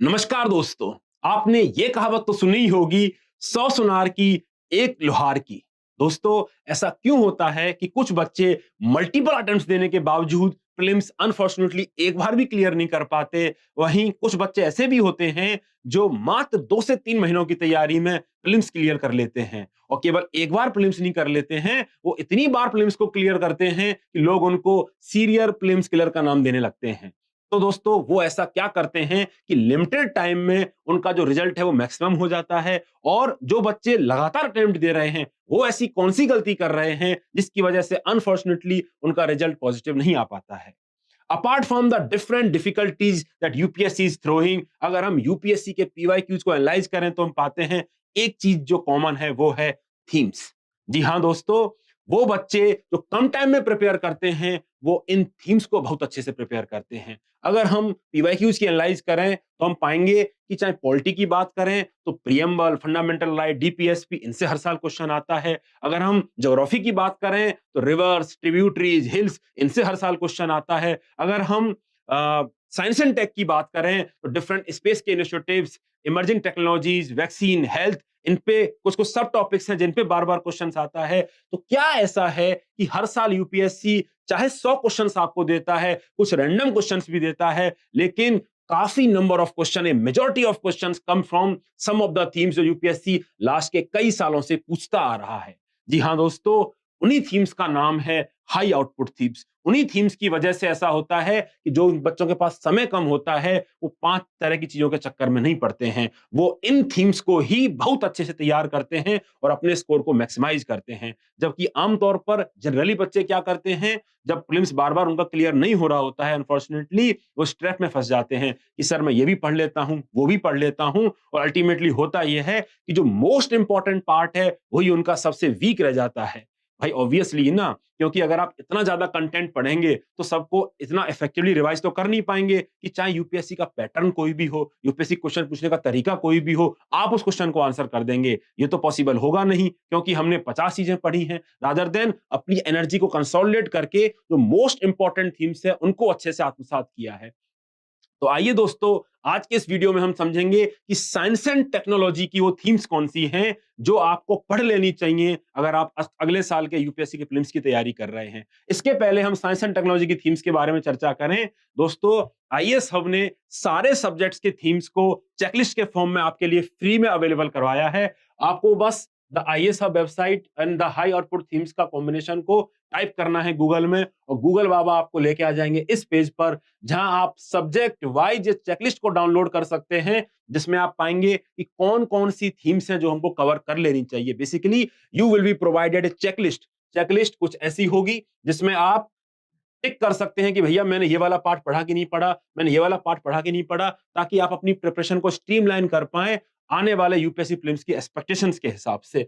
नमस्कार दोस्तों। आपने ये कहावत तो सुनी ही होगी, 100 सुनार की एक लोहार की। दोस्तों, ऐसा क्यों होता है कि कुछ बच्चे मल्टीपल अटेम्प्ट्स देने के बावजूद प्रीलिम्स अनफॉर्चुनेटली एक बार भी क्लियर नहीं कर पाते। वहीं कुछ बच्चे ऐसे भी होते हैं जो मात्र 2 से 3 महीनों की तैयारी में प्रीलिम्स क्लियर कर लेते हैं और केवल एक बार प्रीलिम्स नहीं कर लेते हैं, वो इतनी बार प्रीलिम्स को क्लियर करते हैं कि लोग उनको सीरियर प्रीलिम्स क्लियर का नाम देने लगते हैं। तो दोस्तों, वो ऐसा क्या करते हैं कि लिमिटेड टाइम में उनका जो रिजल्ट है वो मैक्सिमम हो जाता है। और जो बच्चे लगातार अटेम्प्ट दे रहे हैं, वो ऐसी कौन सी गलती कर रहे हैं जिसकी वजह से अनफॉर्चुनेटली उनका रिजल्ट पॉजिटिव नहीं आ पाता है। Apart from the different difficulties that UPSC is throwing, अगर हम यूपीएससी के पीवाईक्यूज को एनालाइज करें तो हम पाते हैं एक चीज जो कॉमन है वो है थीम्स। जी हाँ दोस्तों, वो बच्चे जो कम टाइम में प्रिपेयर करते हैं वो इन थीम्स को बहुत अच्छे से प्रिपेयर करते हैं। अगर हम पीवाईक्यूज की एनालाइज करें तो हम पाएंगे कि चाहे पॉलिटी की बात करें तो प्रियम्बल, फंडामेंटल राइट, डीपीएसपी, इनसे हर साल क्वेश्चन आता है। अगर हम ज्योग्राफी की बात करें तो रिवर्स, ट्रिब्यूटरीज, हिल्स, इनसे हर साल क्वेश्चन आता है। अगर हम साइंस एंड टेक की बात करें तो डिफरेंट स्पेस के initiatives, emerging technologies, vaccine, health, इन पे कुछ कुछ सब टॉपिक्स हैं जिन पे बार बार क्वेश्चन आता है। तो क्या ऐसा है कि हर साल यूपीएससी चाहे 100 क्वेश्चंस आपको देता है, कुछ रैंडम क्वेश्चंस भी देता है, लेकिन काफी number of question, a majority of questions come from some of the themes जो यूपीएससी लास्ट के कई सालों से पूछता आ रहा है। जी हाँ दोस्तों, उन्हीं थीम्स का नाम है हाई आउटपुट थीम्स। उन्हीं थीम्स की वजह से ऐसा होता है कि जो बच्चों के पास समय कम होता है वो 5 तरह की चीजों के चक्कर में नहीं पड़ते हैं। वो इन थीम्स को ही बहुत अच्छे से तैयार करते हैं और अपने स्कोर को मैक्सिमाइज करते हैं। जबकि आमतौर पर जनरली बच्चे क्या करते हैं, जब प्रीलिम्स बार-बार उनका क्लियर नहीं हो रहा होता है, अनफॉर्चुनेटली वो इस ट्रैप में फंस जाते हैं कि सर मैं ये भी पढ़ लेता हूँ, वो भी पढ़ लेता हूँ, और अल्टीमेटली होता ये है कि जो मोस्ट इंपॉर्टेंट पार्ट है वही उनका सबसे वीक रह जाता है। भाई ऑब्वियसली ना, क्योंकि अगर आप इतना ज्यादा कंटेंट पढ़ेंगे तो सबको इतना इफेक्टिवली रिवाइज तो कर नहीं पाएंगे कि चाहे यूपीएससी का पैटर्न कोई भी हो, यूपीएससी क्वेश्चन पूछने का तरीका कोई भी हो, आप उस क्वेश्चन को आंसर कर देंगे। ये तो पॉसिबल होगा नहीं, क्योंकि हमने 50 चीजें पढ़ी हैं। रादर देन अपनी एनर्जी को कंसोलिडेट करके जो मोस्ट इंपॉर्टेंट थीम्स है उनको अच्छे से आत्मसात किया है। तो आइए दोस्तों, आज के इस वीडियो में हम समझेंगे कि साइंस एंड टेक्नोलॉजी की वो थीम्स कौन सी हैं जो आपको पढ़ लेनी चाहिए अगर आप अगले साल के यूपीएससी के प्रीलिम्स की तैयारी कर रहे हैं। इसके पहले हम साइंस एंड टेक्नोलॉजी की थीम्स के बारे में चर्चा करें। दोस्तों, आईएएस हब ने सारे सब्जेक्ट्स के थीम्स को चेकलिस्ट के फॉर्म में आपके लिए फ्री में अवेलेबल करवाया है। आपको बस the IAS hub website and the high output themes का कॉम्बिनेशन को टाइप करना है गूगल में, और गूगल बाबा आपको लेके आ जाएंगे इस पेज पर जहां आप सब्जेक्ट वाइज चेकलिस्ट को डाउनलोड कर सकते हैं, जिसमें आप पाएंगे कि कौन कौन सी थीम्स हैं जो हमको कवर कर लेनी चाहिए। Basically you will be provided A checklist. Checklist कुछ ऐसी होगी जिसमें आप टिक कर सकते हैं कि भैया मैंने ये वाला पार्ट पढ़ा कि नहीं पढ़ा, मैंने ये वाला पार्ट पढ़ा कि नहीं पढ़ा, ताकि आप अपनी प्रिपरेशन को स्ट्रीमलाइन कर पाएं आने वाले यूपीएससी प्रीलिम्स की एक्सपेक्टेशंस के हिसाब से।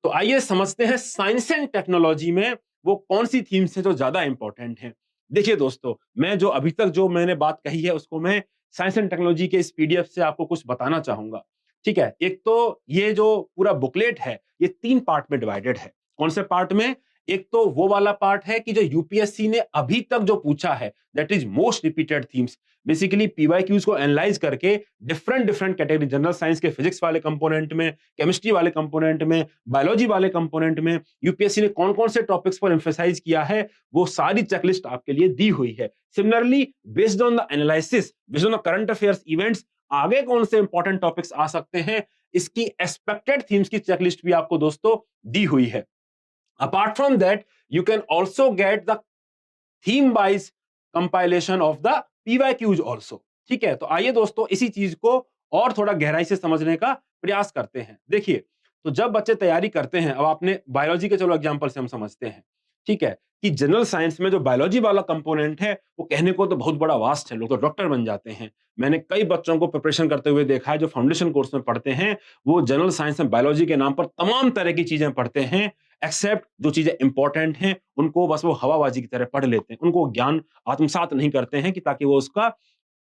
तो आइए समझते हैं साइंस एंड टेक्नोलॉजी में वो कौन सी थीम्स हैं जो ज्यादा इंपॉर्टेंट हैं। देखिए दोस्तों, मैं जो अभी तक जो मैंने बात कही है उसको मैं साइंस एंड टेक्नोलॉजी के इस पीडीएफ से आपको कुछ बताना चाहूंगा। ठीक है, एक तो ये जो पूरा बुकलेट है ये 3 पार्ट में डिवाइडेड है। कौन से पार्ट में? एक तो वो वाला पार्ट है कि जो यूपीएससी ने अभी तक जो पूछा है, that is most repeated themes. Basically PYQs को एनालाइज करके different different category, general science के फिजिक्स वाले कंपोनेंट में, केमिस्ट्री वाले कंपोनेंट में, बायोलॉजी वाले कंपोनेंट में यूपीएससी ने कौन कौन से टॉपिक्स पर एम्फेसाइज किया है, वो सारी चेकलिस्ट आपके लिए दी हुई है। Similarly based on the analysis, based on the current affairs events, आगे कौन से इंपॉर्टेंट टॉपिक्स आ सकते हैं, इसकी एक्सपेक्टेड थीम्स की चेकलिस्ट भी आपको दोस्तों दी हुई है। Apart from that, you can also get the theme wise compilation of the PYQs also। ठीक है, तो आइए दोस्तों इसी चीज को और थोड़ा गहराई से समझने का प्रयास करते हैं। देखिए, तो जब बच्चे तैयारी करते हैं, अब आपने बायोलॉजी के चलो एग्जांपल से हम समझते हैं। ठीक है, कि जनरल साइंस में जो बायोलॉजी वाला कंपोनेंट है वो कहने को तो बहुत बड़ा वास्ट है, लोग तो डॉक्टर बन जाते हैं। मैंने कई बच्चों को प्रिपरेशन करते हुए देखा है जो फाउंडेशन कोर्स में पढ़ते हैं, वो जनरल साइंस में बायोलॉजी के नाम पर तमाम तरह की चीजें पढ़ते हैं, एक्सेप्ट जो चीजें इंपॉर्टेंट हैं उनको बस वो हवाबाजी की तरह पढ़ लेते हैं। उनको ज्ञान आत्मसात नहीं करते हैं कि ताकि वो उसका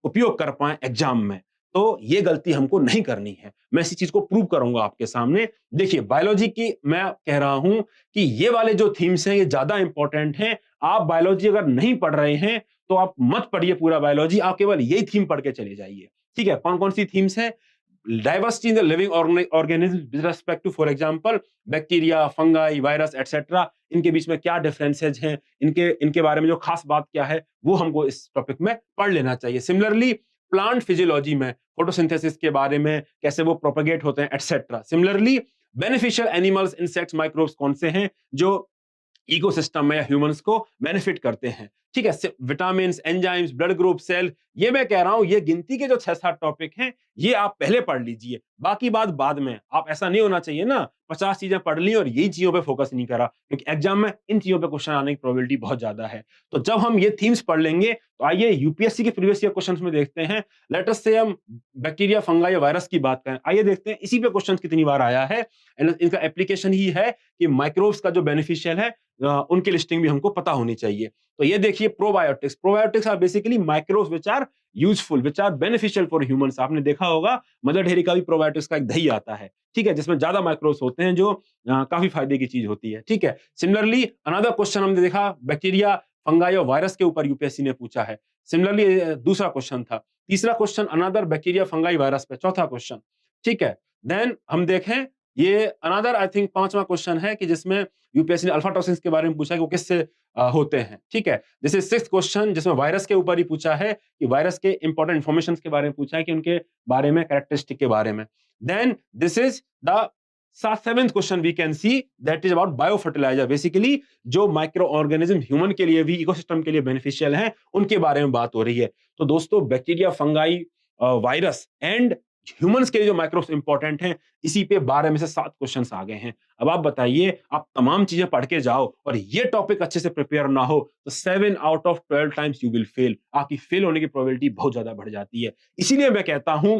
उपयोग कर पाएं एग्जाम में। तो ये गलती हमको नहीं करनी है। मैं इसी चीज को प्रूव करूंगा आपके सामने। देखिए, बायोलॉजी की मैं कह रहा हूं कि ये वाले जो थीम्स हैं ये ज्यादा इंपॉर्टेंट हैं आप बायोलॉजी अगर नहीं पढ़ रहे हैं तो आप मत पढ़िए पूरा बायोलॉजी, आप केवल यही थीम पढ़ के चले जाइए। ठीक है, कौन कौन सी थीम्स है? Diversity in the living organism with respect to for example bacteria, fungi, virus etcetera, इनके बीच में क्या डिफरेंसेस हैं, इनके इनके बारे में जो खास बात क्या है, वो हमको इस टॉपिक में पढ़ लेना चाहिए। सिमिलरली प्लांट फिजियोलॉजी में फोटोसिंथेसिस के बारे में, कैसे वो प्रोपेगेट होते हैं etcetera. Similarly beneficial animals, insects, microbes कौन से हैं जो इकोसिस्टम में या ह्यूमंस को बेनिफिट करते हैं। ठीक है, vitamin, enzymes, blood group, cell, ये मैं कह रहा हूं, ये गिनती के जो 6-7 टॉपिक हैं ये आप पहले पढ़ लीजिए, बाकी बात बाद में। आप ऐसा नहीं होना चाहिए ना 50 चीजें पढ़ ली और यही चीजों पे फोकस नहीं करा, क्योंकि एग्जाम में इन चीजों पे क्वेश्चन आने की प्रोबेबिलिटी बहुत ज्यादा है। तो जब हम ये थीम्स पढ़ लेंगे तो आइए यूपीएससी के प्रीवियस ईयर क्वेश्चंस में देखते हैं। लेट अस से हम बैक्टीरिया, फंगा या वायरस की बात करें, आइए देखते हैं इसी पे क्वेश्चन कितनी बार आया है। इनका एप्लीकेशन ही है कि माइक्रोब्स का जो बेनिफिशियल है उनकी लिस्टिंग भी हमको पता होनी चाहिए। तो ये देखिए probiotics, probiotics are basically microbes which are useful, which are beneficial for humans. आपने देखा होगा मदर डेयरी का भी प्रोबायोटिक्स का एक दही आता है, ठीक है, जिसमें ज्यादा माइक्रोब्स होते हैं जो काफी फायदे की चीज होती है। ठीक है, सिमिलरली अनदर क्वेश्चन हमने देखा बैक्टीरिया, फंगाई और वायरस के ऊपर यूपीएससी ने पूछा है। सिमिलरली दूसरा क्वेश्चन था। तीसरा question another bacteria, fungi, virus पे, चौथा क्वेश्चन। ठीक है, देन हम देखें ये अनदर आई थिंक पांचवा क्वेश्चन है कि जिसमें यूपीएससी ने अल्फा टॉक्सिन्स के बारे में पूछा कि वो किससे होते हैं। ठीक है, जैसे सिक्स्थ क्वेश्चन जिसमें वायरस के ऊपर ही पूछा है कि वायरस के इंपॉर्टेंट इंफॉर्मेशन के बारे में पूछा है कि उनके बारे में, कैरेक्टरिस्टिक के बारे में। Then this is the seventh question we can see that is about bio fertiliser, basically जो माइक्रो ऑर्गेनिज्म ह्यूमन के लिए भी, इकोसिस्टम के लिए बेनिफिशियल हैं, उनके बारे में बात हो रही है। तो दोस्तों bacteria, fungi, virus and humans के लिए जो माइक्रोब्स इंपॉर्टेंट हैं, इसी पे 12 में से 7 क्वेश्चंस आ गए हैं। अब आप बताइए, आप तमाम चीजें पढ़ के जाओ और ये टॉपिक अच्छे से प्रिपेयर ना हो तो 7 out of 12 times you will fail, आपकी फेल होने की प्रोबेबिलिटी बहुत ज्यादा बढ़ जाती है। इसीलिए मैं कहता हूं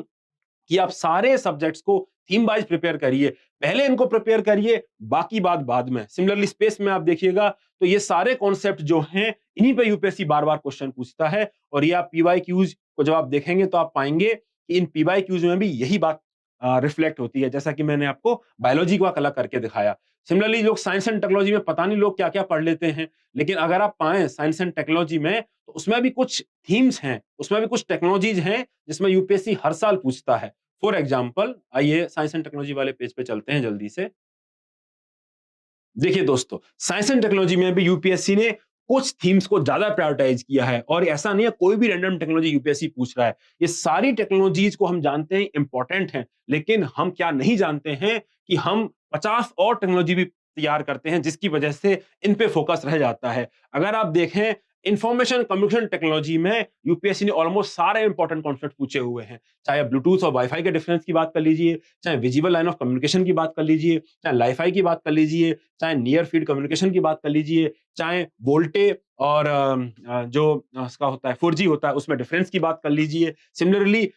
कि आप सारे सब्जेक्ट्स को थीम वाइज प्रिपेयर करिए, पहले इनको प्रिपेयर करिए, बाकी बात बाद में। सिमिलरली स्पेस में आप देखिएगा तो ये सारे कॉन्सेप्ट जो हैं इन्हीं पे यूपीएससी बार-बार क्वेश्चन पूछता है, और ये आप पीवाईक्यूज को जब आप देखेंगे तो आप पाएंगे कि इन पीवाईक्यूज में भी यही बात रिफ्लेक्ट होती है, जैसा कि मैंने आपको बायोलॉजी का अलग करके दिखाया। सिमिलरली लोग साइंस एंड टेक्नोलॉजी में पता नहीं लोग क्या-क्या पढ़ लेते हैं, लेकिन अगर आप पाएं साइंस एंड टेक्नोलॉजी में तो उसमें भी कुछ थीम्स हैं, उसमें भी कुछ टेक्नोलॉजीज हैं जिसमें यूपीएससी हर साल पूछता है। फॉर एग्जाम्पल आइए साइंस एंड टेक्नोलॉजी वाले पेज पे चलते हैं जल्दी से। देखिए दोस्तों, साइंस एंड टेक्नोलॉजी में भी यूपीएससी ने कुछ थीम्स को ज्यादा प्रायोरिटाइज किया है, और ऐसा नहीं है कोई भी रैंडम टेक्नोलॉजी यूपीएससी पूछ रहा है। ये सारी टेक्नोलॉजीज को हम जानते हैं इंपॉर्टेंट हैं, लेकिन हम क्या नहीं जानते हैं कि हम 50 और टेक्नोलॉजी भी तैयार करते हैं, जिसकी वजह से इन पे फोकस रह जाता है। अगर आप देखें इंफॉर्मेशन कम्युनिकेशन टेक्नोलॉजी में यूपीएससी ने ऑलमोस्ट सारे इंपॉर्टेंट कॉन्सेप्ट पूछे हुए हैं, चाहे ब्लूटूथ और वाईफाई के डिफरेंस की बात कर लीजिए, चाहे विजिबल लाइन ऑफ कम्युनिकेशन की बात कर लीजिए, चाहे लाईफाई की बात कर लीजिए, चाहे नियर फील्ड कम्युनिकेशन की बात कर लीजिए, चाहे वोल्टे और जो उसका होता है 4G होता है उसमें डिफरेंस की बात कर लीजिए। सिमिलरली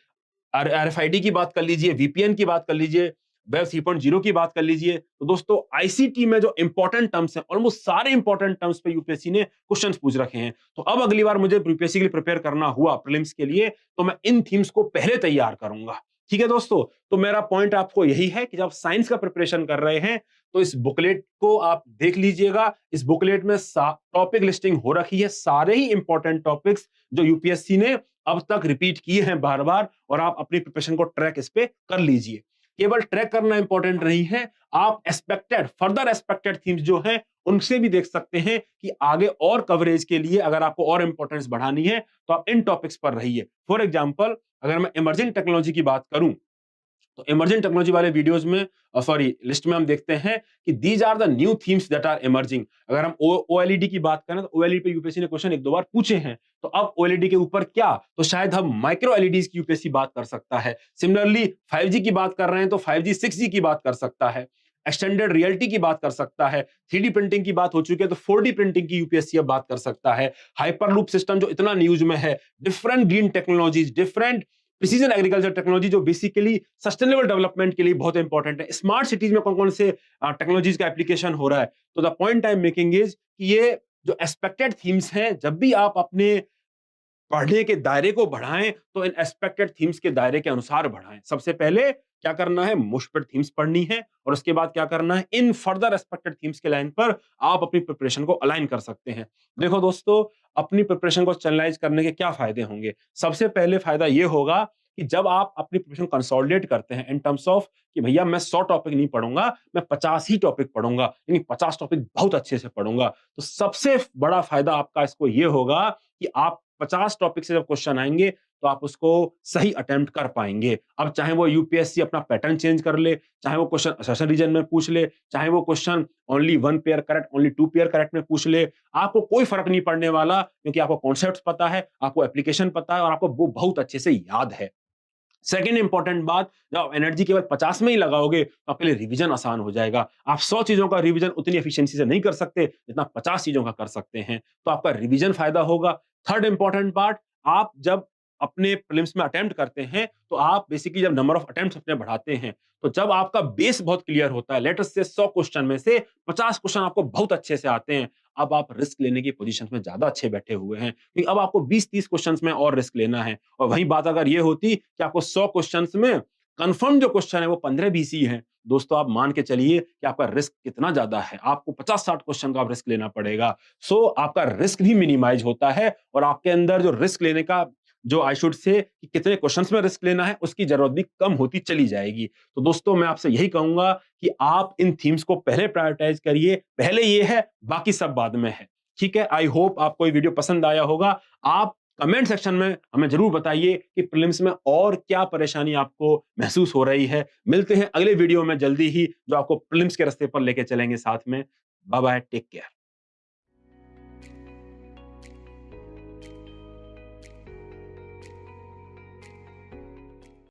आरएफआईडी की बात कर लीजिए, वीपीएन की बात कर लीजिए, वेब 3.0 की बात कर लीजिए। तो दोस्तों आईसीटी में जो इंपॉर्टेंट टर्म्स हैं, ऑलमोस्ट सारे इंपॉर्टेंट टर्म्स पे यूपीएससी ने क्वेश्चंस पूछ रखे हैं। तो अब अगली बार मुझे यूपीएससी के लिए प्रिपेयर करना हुआ प्रीलिम्स के लिए, तो मैं इन थीम्स को पहले तैयार करूंगा। ठीक है दोस्तों, तो मेरा पॉइंट आपको यही है कि जब साइंस का प्रिपरेशन कर रहे हैं तो इस बुकलेट को आप देख लीजिएगा। इस बुकलेट में टॉपिक लिस्टिंग हो रखी है, सारे ही इंपॉर्टेंट टॉपिक्स जो यूपीएससी ने अब तक रिपीट किए हैं बार बार, और आप अपनी प्रिपरेशन को ट्रैक इस पे कर लीजिए। केवल ट्रैक करना इंपॉर्टेंट नहीं है, आप एक्सपेक्टेड फर्दर एक्सपेक्टेड थीम्स जो हैं उनसे भी देख सकते हैं कि आगे और कवरेज के लिए अगर आपको और इंपॉर्टेंस बढ़ानी है तो आप इन टॉपिक्स पर रहिए। फॉर एग्जांपल अगर मैं इमर्जिंग टेक्नोलॉजी की बात करूं तो इमर्जिंग टेक्नोलॉजी वाले वीडियोस में सॉरी लिस्ट में हम देखते हैं कि these are the new themes that are emerging. अगर हम ओएलईडी की बात करें तो ओएलईडी पे यूपीएससी ने क्वेश्चन एक दो बार पूछे हैं, तो अब ओएलईडी के ऊपर क्या, तो शायद हम माइक्रो एलईडीज की यूपीएससी बात कर सकता है। सिमिलरली 5G की बात कर रहे हैं तो 5G 6G की बात कर सकता है, एक्सटेंडेड रियलिटी की बात कर सकता है, 3D प्रिंटिंग की बात हो चुकी है तो 4D प्रिंटिंग की यूपीएससी अब बात कर सकता है, हाइपरलूप सिस्टम जो इतना न्यूज में है, different green technologies, different precision agriculture technology जो बेसिकली सस्टेनेबल डेवलपमेंट के लिए बहुत इंपॉर्टेंट है, स्मार्ट सिटीज में कौन कौन से टेक्नोलॉजीज का एप्लीकेशन हो रहा है। तो the point I am making is कि ये जो एक्सपेक्टेड थीम्स हैं, जब भी आप अपने पढ़ने के दायरे को बढ़ाएं तो इन एक्सपेक्टेड थीम्स के दायरे के अनुसार बढ़ाएं। सबसे पहले क्या करना है, मुश्किल थीम्स पढ़नी है और उसके बाद क्या करना है, इन फर्दर एक्सपेक्टेड थीम्स के लाइन पर आप अपनी प्रिपरेशन को अलाइन कर सकते हैं। देखो दोस्तों, अपनी प्रिपरेशन को चैनलाइज करने के क्या फायदे होंगे? सबसे पहले फायदा ये होगा कि जब आप अपनी प्रिपरेशन कंसोलिडेट करते हैं इन टर्म्स ऑफ कि भैया मैं 100 टॉपिक नहीं पढ़ूंगा, मैं 50 ही टॉपिक पढ़ूंगा, यानी 50 टॉपिक बहुत अच्छे से पढ़ूंगा, तो सबसे बड़ा फायदा आपका इसको ये होगा कि आप 50 टॉपिक से जब क्वेश्चन आएंगे तो आप उसको सही अटेम्प्ट कर पाएंगे। अब चाहे वो यूपीएससी अपना पैटर्न चेंज कर ले, चाहे वो क्वेश्चन असर्शन रीजन में पूछ ले, चाहे वो question only 1 pair correct, only 2 pair correct में पूछ ले, आपको कोई फर्क नहीं पड़ने वाला, क्योंकि आपको कॉन्सेप्ट्स पता है, आपको एप्लीकेशन पता है और आपको वो बहुत अच्छे से याद है। सेकंड इंपॉर्टेंट बात, जब आप एनर्जी केवल 50 में ही लगाओगे तो आपके लिए रिवीजन आसान हो जाएगा। आप 100 चीजों का रिवीजन उतनी एफिशिएंसी से नहीं कर सकते जितना 50 चीजों का कर सकते हैं, तो आपका रिवीजन फायदा होगा। थर्ड इंपॉर्टेंट पार्ट, आप जब अपने प्रीलिम्स में अटेम्प्ट करते हैं तो आप बेसिकली जब नंबर ऑफ अटेम्प्ट्स अपने बढ़ाते हैं, तो जब आपका बेस बहुत क्लियर होता है, लेट अस से 100 क्वेश्चन में से 50 क्वेश्चन आपको बहुत अच्छे से आते हैं, अब आप रिस्क लेने की पोजीशन में ज्यादा अच्छे बैठे हुए हैं, क्योंकि अब आपको 20-30 क्वेश्चंस में और रिस्क लेना है। और वही बात अगर ये होती कि आपको 100 क्वेश्चंस में कंफर्म जो क्वेश्चन है वो 15-20 ही हैं, दोस्तों आप मान के चलिए कि आपका रिस्क कितना ज्यादा है, आपको 50-60 क्वेश्चन का आप रिस्क लेना पड़ेगा। सो आपका रिस्क भी मिनिमाइज होता है और आपके अंदर जो रिस्क लेने का, जो आई शुड से कि कितने क्वेश्चंस में रिस्क लेना है, उसकी जरूरत भी कम होती चली जाएगी। तो दोस्तों मैं आपसे यही कहूंगा कि आप इन थीम्स को पहले प्रायोरिटाइज करिए, पहले ये है, बाकी सब बाद में है। ठीक है, आई होप आपको ये वीडियो पसंद आया होगा। आप कमेंट सेक्शन में हमें जरूर बताइए कि प्रीलिम्स में और क्या परेशानी आपको महसूस हो रही है। मिलते हैं अगले वीडियो में जल्दी ही, जो आपको प्रीलिम्स के रास्ते पर लेके चलेंगे साथ में। Bye bye, take care.